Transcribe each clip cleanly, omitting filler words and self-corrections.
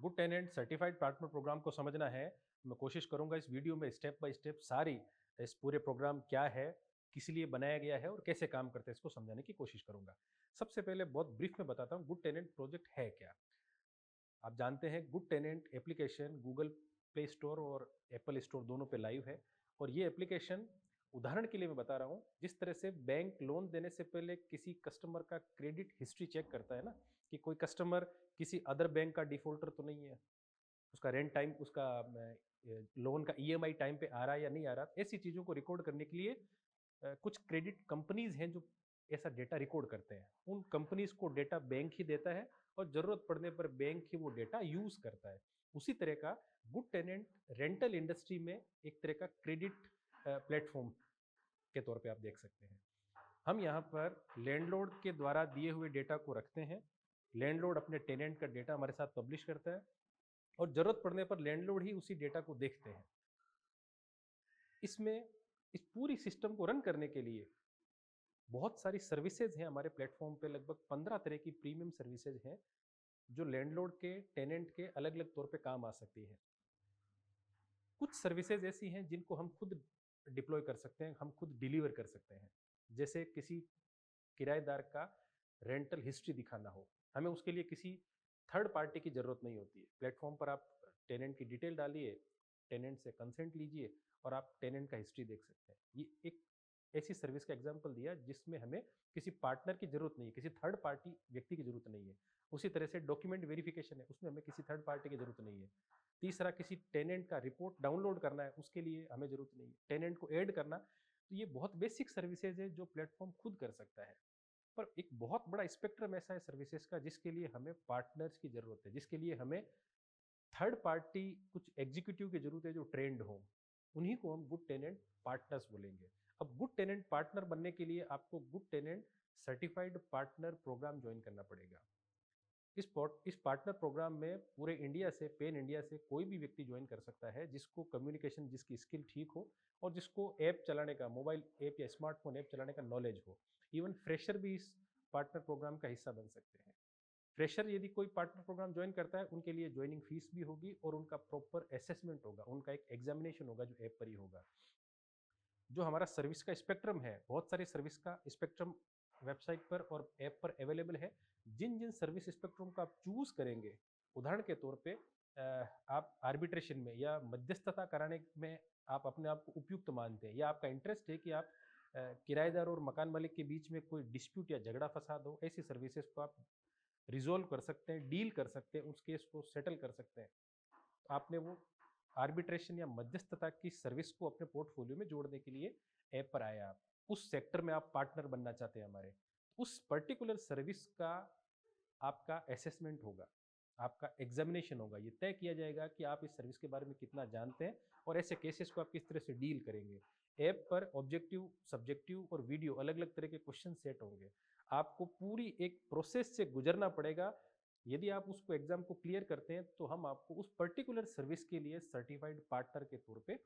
Good tenant certified partner program को समझना है। मैं कोशिश करूंगा इस वीडियो में स्टेप बाय स्टेप सारी इस पूरे प्रोग्राम क्या है, किस लिए बनाया गया है और कैसे काम करते हैं इसको समझाने की कोशिश करूंगा। सबसे पहले बहुत ब्रीफ में बताता हूँ गुड टेनेंट प्रोजेक्ट है क्या। आप जानते हैं good tenant application Google Play Store और एप्पल स्टोर दोनों पे लाइव है। और ये एप्लीकेशन, उदाहरण के लिए मैं बता रहा हूँ, जिस तरह से बैंक लोन देने से पहले किसी कस्टमर का क्रेडिट हिस्ट्री चेक करता है ना, कि कोई कस्टमर किसी अदर बैंक का डिफॉल्टर तो नहीं है, उसका रेंट टाइम, उसका लोन का ईएमआई टाइम पे आ रहा है या नहीं आ रहा, ऐसी चीज़ों को रिकॉर्ड करने के लिए कुछ क्रेडिट कंपनीज हैं जो ऐसा डेटा रिकॉर्ड करते हैं। उन कंपनीज को डेटा बैंक ही देता है और ज़रूरत पड़ने पर बैंक ही वो डेटा यूज़ करता है। उसी तरह का गुड टेनेंट रेंटल इंडस्ट्री में एक तरह का क्रेडिट प्लेटफॉर्म के तौर पे आप देख सकते हैं। हम यहाँ पर लैंडलॉर्ड के द्वारा दिए हुए डेटा को रखते हैं। लैंडलॉर्ड अपने टेनेंट का डेटा हमारे साथ पब्लिश करता है और ज़रूरत पड़ने पर लैंडलॉर्ड ही उसी डेटा को देखते हैं। इसमें इस पूरी सिस्टम को रन करने के लिए बहुत सारी सर्विसेज हैं हमारे प्लेटफॉर्म पे। लगभग 15 तरह की प्रीमियम सर्विसेज हैं जो लैंडलॉर्ड के टेनेंट के अलग अलग तौर पे काम आ सकती है। कुछ सर्विसेज ऐसी हैं जिनको हम खुद डिप्लॉय कर सकते हैं, हम खुद डिलीवर कर सकते हैं। जैसे किसी किराएदार का रेंटल हिस्ट्री दिखाना हो, हमें उसके लिए किसी थर्ड पार्टी की ज़रूरत नहीं होती है। प्लेटफॉर्म पर आप टेनेंट की डिटेल डालिए, टेनेंट से कंसेंट लीजिए और आप टेनेंट का हिस्ट्री देख सकते हैं। ये एक ऐसी सर्विस का एग्जांपल दिया जिसमें हमें किसी पार्टनर की ज़रूरत नहीं है, किसी थर्ड पार्टी व्यक्ति की ज़रूरत नहीं है। उसी तरह से डॉक्यूमेंट वेरिफिकेशन है, उसमें हमें किसी थर्ड पार्टी की ज़रूरत नहीं है। तीसरा, किसी टेनेंट का रिपोर्ट डाउनलोड करना है, उसके लिए हमें ज़रूरत नहीं है। टेनेंट को ऐड करना, तो ये बहुत बेसिक सर्विसेज है जो प्लेटफॉर्म खुद कर सकता है। पर एक बहुत बड़ा स्पेक्ट्रम ऐसा है सर्विसेज का जिसके लिए हमें पार्टनर्स की ज़रूरत है, जिसके लिए हमें थर्ड पार्टी कुछ एग्जीक्यूटिव की ज़रूरत है जो ट्रेंड हो। उन्हीं को हम गुड टेनेंट पार्टनर्स बोलेंगे। अब गुड टेनेंट पार्टनर बनने के लिए आपको good tenant certified partner program join करना पड़ेगा। इस पार्टनर प्रोग्राम में पूरे इंडिया से, पेन इंडिया से कोई भी व्यक्ति ज्वाइन कर सकता है जिसको कम्युनिकेशन, जिसकी स्किल ठीक हो और जिसको ऐप चलाने का, मोबाइल ऐप या स्मार्टफोन ऐप चलाने का नॉलेज हो। इवन फ्रेशर भी इस पार्टनर प्रोग्राम का हिस्सा बन सकते हैं। फ्रेशर यदि कोई पार्टनर प्रोग्राम ज्वाइन करता है, उनके लिए ज्वाइनिंग फीस भी होगी और उनका प्रॉपर असेसमेंट होगा, उनका एक एग्जामिनेशन होगा जो ऐप पर ही होगा। जो हमारा सर्विस का स्पेक्ट्रम है, बहुत सारी सर्विस का स्पेक्ट्रम वेबसाइट पर और ऐप पर अवेलेबल है। जिन जिन सर्विस स्पेक्ट्रम को आप चूज करेंगे, उदाहरण के तौर पे आप आर्बिट्रेशन में या मध्यस्थता कराने में आप अपने आप को उपयुक्त मानते हैं, या आपका इंटरेस्ट है कि आप किराएदार और मकान मालिक के बीच में कोई डिस्प्यूट या झगड़ा फसाद हो, ऐसी सर्विसेज को आप रिजोल्व कर सकते हैं, डील कर सकते हैं, उस केस को सेटल कर सकते हैं। तो आपने वो आर्बिट्रेशन या मध्यस्थता की सर्विस को अपने पोर्टफोलियो में जोड़ने के लिए ऐप पर आए आप। उस सेक्टर में आप पार्टनर बनना चाहते हैं हमारे, उस पर्टिकुलर सर्विस का आपका असेसमेंट होगा, आपका एग्जामिनेशन होगा। ये तय किया जाएगा कि आप इस सर्विस के बारे में कितना जानते हैं और ऐसे केसेस को आप किस तरह से डील करेंगे। ऐप पर ऑब्जेक्टिव, सब्जेक्टिव और वीडियो अलग अलग तरह के क्वेश्चन सेट होंगे। आपको पूरी एक प्रोसेस से गुजरना पड़ेगा। यदि आप उसको एग्जाम को क्लियर करते हैं तो हम आपको उस पर्टिकुलर सर्विस के लिए सर्टिफाइड पार्टनर के तौर पे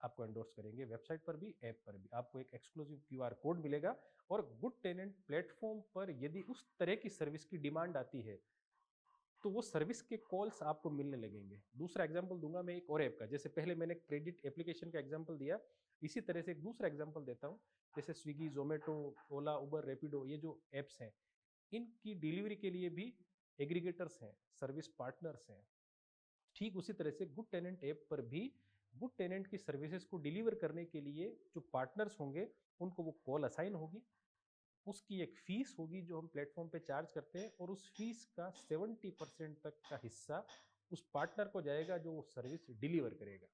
आपको एंडोर्स करेंगे। वेबसाइट पर भी, ऐप पर भी आपको एक एक्सक्लूसिव क्यूआर कोड मिलेगा। और गुड टेनेंट प्लेटफॉर्म पर यदि उस तरह की सर्विस की डिमांड आती है तो वो सर्विस के कॉल्स आपको मिलने लगेंगे। दूसरा एग्जांपल दूंगा मैं एक और ऐप का। जैसे पहले मैंने क्रेडिट एप्लीकेशन का एग्जांपल दिया, इसी तरह से एक दूसरा एग्जांपल देता हूँ। जैसे स्विगी, जोमेटो, ओला, उबर, रैपिडो, ये जो ऐप्स हैं, इनकी डिलीवरी के लिए भी एग्रीगेटर्स हैं, सर्विस पार्टनर्स हैं। ठीक उसी तरह से गुड टेनेंट ऐप पर भी गुड टेनेंट की सर्विसेज को डिलीवर करने के लिए जो पार्टनर्स होंगे, उनको वो कॉल असाइन होगी। उसकी एक फीस होगी जो हम प्लेटफॉर्म पे चार्ज करते हैं, और उस फीस का 70% तक का हिस्सा उस पार्टनर को जाएगा जो वो सर्विस डिलीवर करेगा।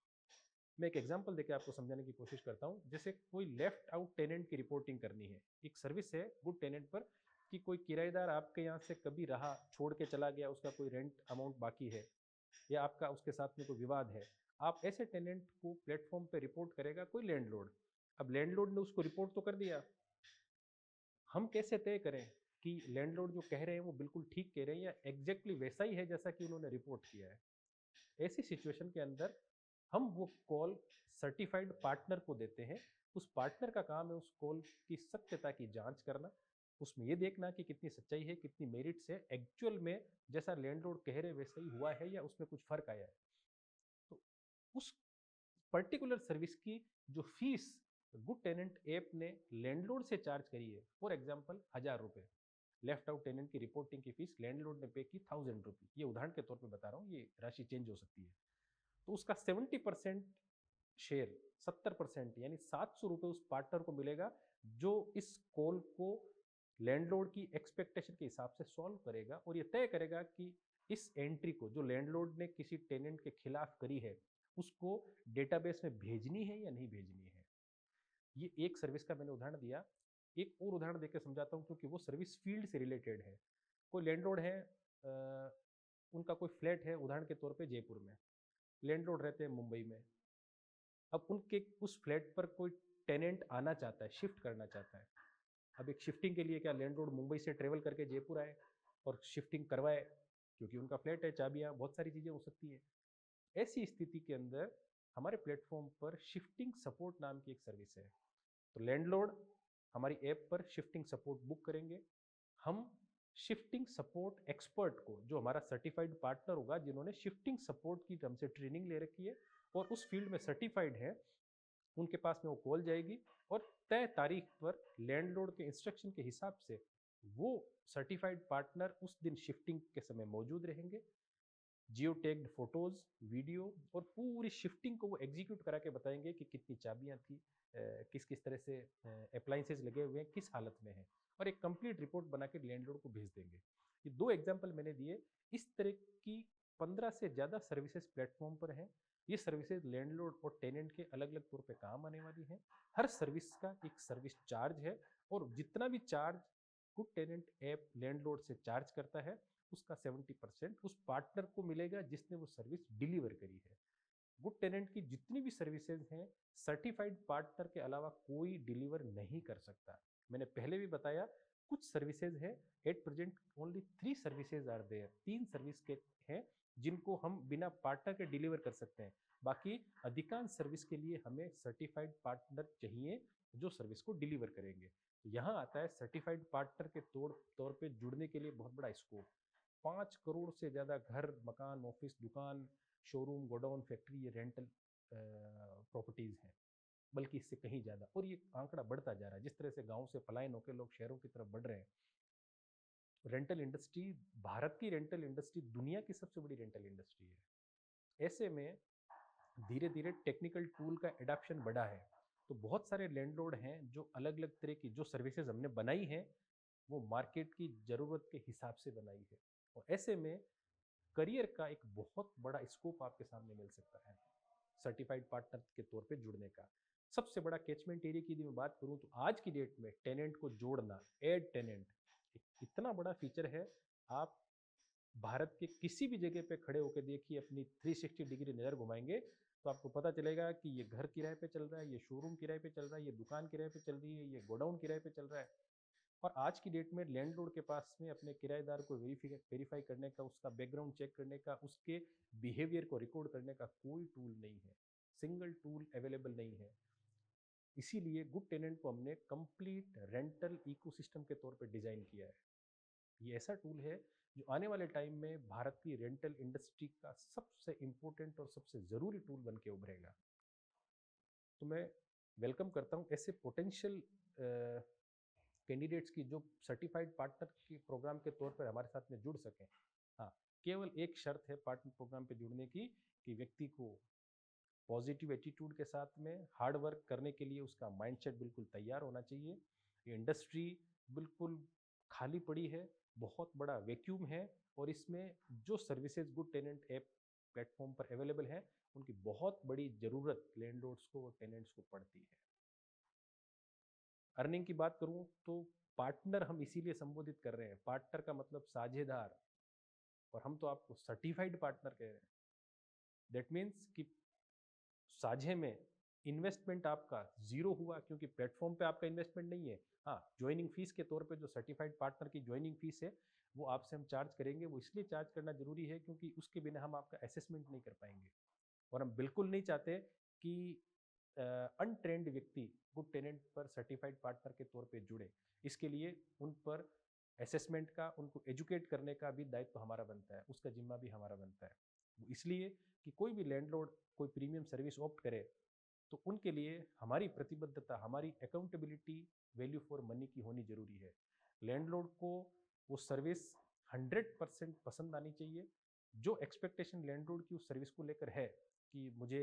मैं एक एग्जांपल देके आपको समझाने की कोशिश करता हूँ। जैसे कोई लेफ्ट आउट टेनेंट की रिपोर्टिंग करनी है, एक सर्विस है गुड टेनेंट पर कि कोई किराएदार आपके यहाँ से कभी रहा, छोड़ के चला गया, उसका कोई रेंट अमाउंट बाकी है या आपका उसके साथ में कोई विवाद है। आप ऐसे टेनेंट को प्लेटफॉर्म पे रिपोर्ट करेगा कोई लैंडलॉर्ड। अब लैंडलॉर्ड ने उसको रिपोर्ट तो कर दिया, हम कैसे तय करें कि लैंडलॉर्ड जो कह रहे हैं वो बिल्कुल ठीक कह रहे हैं या एग्जैक्टली वैसा ही है जैसा कि उन्होंने रिपोर्ट किया है। ऐसी सिचुएशन के अंदर हम वो कॉल सर्टिफाइड पार्टनर को देते हैं। उस पार्टनर का काम है उस कॉल की सत्यता की जांच करना, उसमें ये देखना कि कितनी सच्चाई है, कितनी मेरिट्स है, एक्चुअल में जैसा लैंडलॉर्ड कह रहे वैसा ही हुआ है या उसमें कुछ फ़र्क आया है। तो उस पर्टिकुलर सर्विस की जो फीस गुड टेनेंट ऐप ने लैंडलॉर्ड से चार्ज करी है, for example ₹1000, left out tenant की रिपोर्टिंग की फीस लैंडलॉर्ड ने पे की ₹1000, ये उदाहरण के तौर पे बता रहा हूँ, ये राशि चेंज हो सकती है। तो उसका 70% शेयर, 70% यानी ₹700 उस पार्टनर को मिलेगा, जो इस कॉल को लैंडलॉर्ड की एक्सपेक्टेशन के हिसाब से सॉल्व करेगा और ये तय करेगा कि इस एंट्री को जो लैंडलॉर्ड ने किसी टेनेंट के खिलाफ करी है, उसको डेटाबेस में भेजनी है या नहीं भेजनी है। ये एक सर्विस का मैंने उदाहरण दिया। एक और उदाहरण देकर समझाता हूँ, क्योंकि वो सर्विस फील्ड से रिलेटेड है। कोई लैंडलॉर्ड है, उनका कोई फ्लैट है उदाहरण के तौर पे जयपुर में, लैंडलॉर्ड रहते हैं मुंबई में। अब उनके उस फ्लैट पर कोई टेनेंट आना चाहता है, शिफ्ट करना चाहता है। अब एक शिफ्टिंग के लिए क्या लैंडलॉर्ड मुंबई से ट्रेवल करके जयपुर आए और शिफ्टिंग करवाए, क्योंकि उनका फ्लैट है, चाबियाँ, बहुत सारी चीज़ें हो सकती हैं। ऐसी स्थिति के अंदर हमारे प्लेटफॉर्म पर शिफ्टिंग सपोर्ट नाम की एक सर्विस है। तो लैंडलॉर्ड हमारी ऐप पर शिफ्टिंग सपोर्ट बुक करेंगे। हम शिफ्टिंग सपोर्ट एक्सपर्ट को, जो हमारा सर्टिफाइड पार्टनर होगा, जिन्होंने शिफ्टिंग सपोर्ट की हमसे ट्रेनिंग ले रखी है और उस फील्ड में सर्टिफाइड है, उनके पास में वो कॉल जाएगी और तय तारीख पर लैंडलॉर्ड के इंस्ट्रक्शन के हिसाब से वो सर्टिफाइड पार्टनर उस दिन शिफ्टिंग के समय मौजूद रहेंगे। जियो टैग्ड फोटोज, वीडियो और पूरी शिफ्टिंग को वो एग्जीक्यूट करा के बताएंगे कि कितनी चाबियां थी, किस किस तरह से अप्लाइंसेज लगे हुए हैं, किस हालत में है, और एक कंप्लीट रिपोर्ट बना के लैंडलॉर्ड को भेज देंगे। ये दो एग्जाम्पल मैंने दिए। इस तरह की 15 से ज़्यादा सर्विसेज प्लेटफॉर्म पर हैं। ये सर्विसेज लैंडलॉर्ड और टेनेंट के अलग अलग तौर पे काम आने वाली हैं। हर सर्विस का एक सर्विस चार्ज है और जितना भी charge good tenant app landlord से चार्ज करता है, उसका 70% उस पार्टनर को मिलेगा जिसने वो सर्विस डिलीवर करी है। गुड टेनेंट की जितनी भी सर्विसेज हैं, सर्टिफाइड पार्टनर के अलावा कोई डिलीवर नहीं कर सकता। मैंने पहले भी बताया, कुछ सर्विसेज है, at present only 3 services are there, 3 service के हैं जिनको हम बिना पार्टनर के डिलीवर कर सकते हैं। बाकी अधिकांश सर्विस के लिए हमें सर्टिफाइड पार्टनर चाहिए जो सर्विस को डिलीवर करेंगे। यहाँ आता है सर्टिफाइड पार्टनर के तौर पे जुड़ने के लिए बहुत बड़ा स्कोप। 5 करोड़ से ज़्यादा घर, मकान, ऑफिस, दुकान, शोरूम, गोडाउन, फैक्ट्री, ये रेंटल प्रॉपर्टीज़ हैं, बल्कि इससे कहीं ज़्यादा, और ये आंकड़ा बढ़ता जा रहा है। जिस तरह से गांव से पलायन होकर लोग शहरों की तरफ बढ़ रहे हैं, रेंटल इंडस्ट्री, भारत की रेंटल इंडस्ट्री दुनिया की सबसे बड़ी रेंटल इंडस्ट्री है। ऐसे में धीरे धीरे टेक्निकल टूल का एडाप्शन बढ़ा है। तो बहुत सारे लैंडलॉर्ड हैं जो अलग अलग तरह की जो सर्विसेज हमने बनाई हैं, वो मार्केट की ज़रूरत के हिसाब से बनाई है। और ऐसे में करियर का एक बहुत बड़ा स्कोप आपके सामने मिल सकता है सर्टिफाइड पार्टनर के तौर पे जुड़ने का। सबसे बड़ा कैचमेंट एरिया की यदि मैं बात करूं, तो आज की डेट में टेनेंट को जोड़ना, एड टेनेंट, एक इतना बड़ा फीचर है। आप भारत के किसी भी जगह पे खड़े होकर देखिए, अपनी 360 डिग्री नज़र घुमाएंगे तो आपको पता चलेगा कि ये घर किराए पे चल रहा है, ये शोरूम किराए पे चल रहा है, ये दुकान किराए पे चल रही है, ये गोडाउन किराए पे चल रहा है। और आज की डेट में लैंडलॉर्ड के पास में अपने किराएदार को वेरीफाई करने का, उसका बैकग्राउंड चेक करने का, उसके बिहेवियर को रिकॉर्ड करने का कोई टूल नहीं है, सिंगल टूल अवेलेबल नहीं है। इसीलिए गुड टेनेंट को हमने कंप्लीट रेंटल इकोसिस्टम के तौर पे डिज़ाइन किया है। ये ऐसा टूल है जो आने वाले टाइम में भारत की रेंटल इंडस्ट्री का सबसे इम्पोर्टेंट और सबसे ज़रूरी टूल बन के उभरेगा। तो मैं वेलकम करता हूँ ऐसे पोटेंशियल कैंडिडेट्स की जो सर्टिफाइड पार्टनर के प्रोग्राम के तौर पर हमारे साथ में जुड़ सकें। हाँ, केवल एक शर्त है पार्टनर प्रोग्राम पे जुड़ने की, कि व्यक्ति को पॉजिटिव एटीट्यूड के साथ में हार्ड वर्क करने के लिए उसका माइंडसेट बिल्कुल तैयार होना चाहिए। ये इंडस्ट्री बिल्कुल खाली पड़ी है, बहुत बड़ा वैक्यूम है, और इसमें जो services good tenant app platform पर अवेलेबल है, उनकी बहुत बड़ी ज़रूरत लैंडलॉर्ड्स को और टेनेंट्स को पड़ती है। अर्निंग की बात करूं तो पार्टनर हम इसीलिए संबोधित कर रहे हैं, पार्टनर का मतलब साझेदार, और हम तो आपको सर्टिफाइड पार्टनर कह रहे हैं। दैट मीन्स कि साझे में इन्वेस्टमेंट आपका जीरो हुआ, क्योंकि प्लेटफॉर्म पे आपका इन्वेस्टमेंट नहीं है। हाँ, ज्वाइनिंग फीस के तौर पे जो सर्टिफाइड पार्टनर की ज्वाइनिंग फीस है, वो आपसे हम चार्ज करेंगे। वो इसलिए चार्ज करना जरूरी है क्योंकि उसके बिना हम आपका असेसमेंट नहीं कर पाएंगे, और हम बिल्कुल नहीं चाहते कि अनट्रेंड व्यक्ति गुड टेनेंट पर सर्टिफाइड पार्टनर के तौर पे जुड़े, इसके लिए उन पर असेसमेंट का, उनको एजुकेट करने का भी दायित्व हमारा बनता है, उसका जिम्मा भी हमारा बनता है। वो इसलिए कि कोई भी लैंडलॉर्ड कोई प्रीमियम सर्विस ऑप्ट करे तो उनके लिए हमारी प्रतिबद्धता, हमारी अकाउंटेबिलिटी वैल्यू फॉर मनी की होनी जरूरी है। लैंडलॉर्ड को वो सर्विस 100% पसंद आनी चाहिए। जो एक्सपेक्टेशन लैंडलॉर्ड की उस सर्विस को लेकर है कि मुझे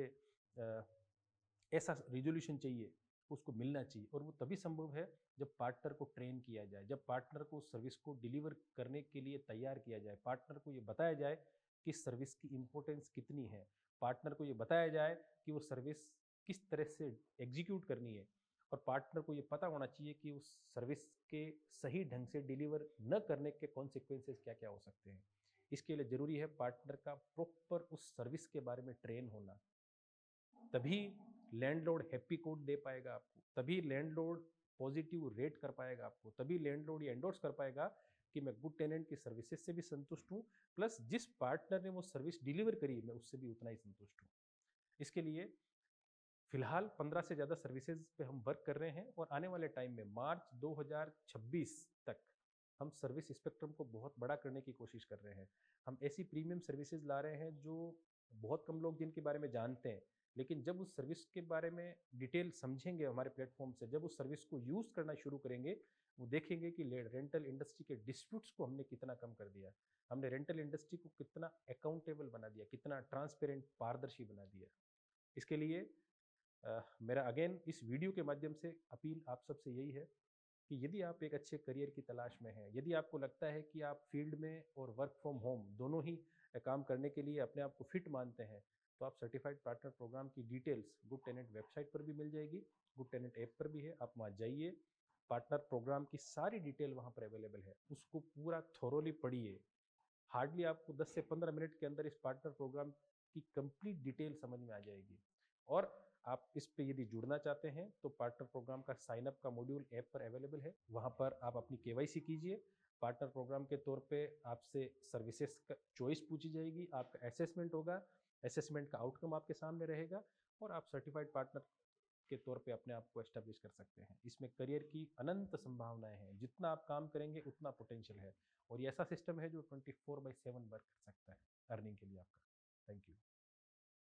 ऐसा रिजोल्यूशन चाहिए, उसको मिलना चाहिए, और वो तभी संभव है जब पार्टनर को ट्रेन किया जाए, जब पार्टनर को सर्विस को डिलीवर करने के लिए तैयार किया जाए, पार्टनर को ये बताया जाए कि सर्विस की इम्पोर्टेंस कितनी है, पार्टनर को ये बताया जाए कि वो सर्विस किस तरह से एग्जीक्यूट करनी है, और पार्टनर को ये पता होना चाहिए कि उस सर्विस के सही ढंग से डिलीवर न करने के कॉन्सिक्वेंसेस क्या क्या हो सकते हैं। इसके लिए ज़रूरी है पार्टनर का प्रॉपर उस सर्विस के बारे में ट्रेन होना। तभी लैंडलॉर्ड हैप्पी कोड दे पाएगा आपको, तभी लैंडलॉर्ड पॉजिटिव रेट कर पाएगा आपको, तभी लैंडलॉर्ड ये एंडोर्स कर पाएगा कि मैं गुड टेनेंट की सर्विसेज से भी संतुष्ट हूँ, प्लस जिस पार्टनर ने वो सर्विस डिलीवर करी मैं उससे भी उतना ही संतुष्ट हूँ। इसके लिए फिलहाल 15 से ज़्यादा सर्विसेज पे हम वर्क कर रहे हैं, और आने वाले टाइम में मार्च 2026 तक हम सर्विस स्पेक्ट्रम को बहुत बड़ा करने की कोशिश कर रहे हैं। हम ऐसी प्रीमियम सर्विसेज ला रहे हैं जो बहुत कम लोग जिनके बारे में जानते हैं, लेकिन जब उस सर्विस के बारे में डिटेल समझेंगे हमारे प्लेटफॉर्म से, जब उस सर्विस को यूज़ करना शुरू करेंगे, वो देखेंगे कि रेंटल इंडस्ट्री के डिस्प्यूट्स को हमने कितना कम कर दिया, हमने रेंटल इंडस्ट्री को कितना अकाउंटेबल बना दिया, कितना ट्रांसपेरेंट, पारदर्शी बना दिया। इसके लिए मेरा अगेन इस वीडियो के माध्यम से अपील आप सबसे यही है कि यदि आप एक अच्छे करियर की तलाश में हैं, यदि आपको लगता है कि आप फील्ड में और वर्क फ्रॉम होम दोनों ही काम करने के लिए अपने आप को फिट मानते हैं, तो आप सर्टिफाइड पार्टनर प्रोग्राम की डिटेल्स गुड टेनेंट वेबसाइट पर भी मिल जाएगी, गुड टेनेंट ऐप पर भी है, आप वहाँ जाइए, पार्टनर प्रोग्राम की सारी डिटेल वहाँ पर अवेलेबल है, उसको पूरा थोरोली पढ़िए। हार्डली आपको 10 से 15 मिनट के अंदर इस पार्टनर प्रोग्राम की कंप्लीट डिटेल समझ में आ जाएगी। और आप इस पे यदि जुड़ना चाहते हैं तो पार्टनर प्रोग्राम का साइन अप का मॉड्यूल ऐप पर अवेलेबल है, वहाँ पर आप अपनी केवाईसी कीजिए। पार्टनर प्रोग्राम के तौर पे आपसे सर्विसेज का चॉइस पूछी जाएगी, आपका असेसमेंट होगा, असेसमेंट का आउटकम आपके सामने रहेगा, और आप सर्टिफाइड पार्टनर के तौर पे अपने आप को एस्टेब्लिश कर सकते हैं। इसमें करियर की अनंत संभावनाएं हैं, जितना आप काम करेंगे उतना पोटेंशियल है, और ये ऐसा सिस्टम है जो 24/7 वर्क कर सकता है अर्निंग के लिए आपका। Thank you.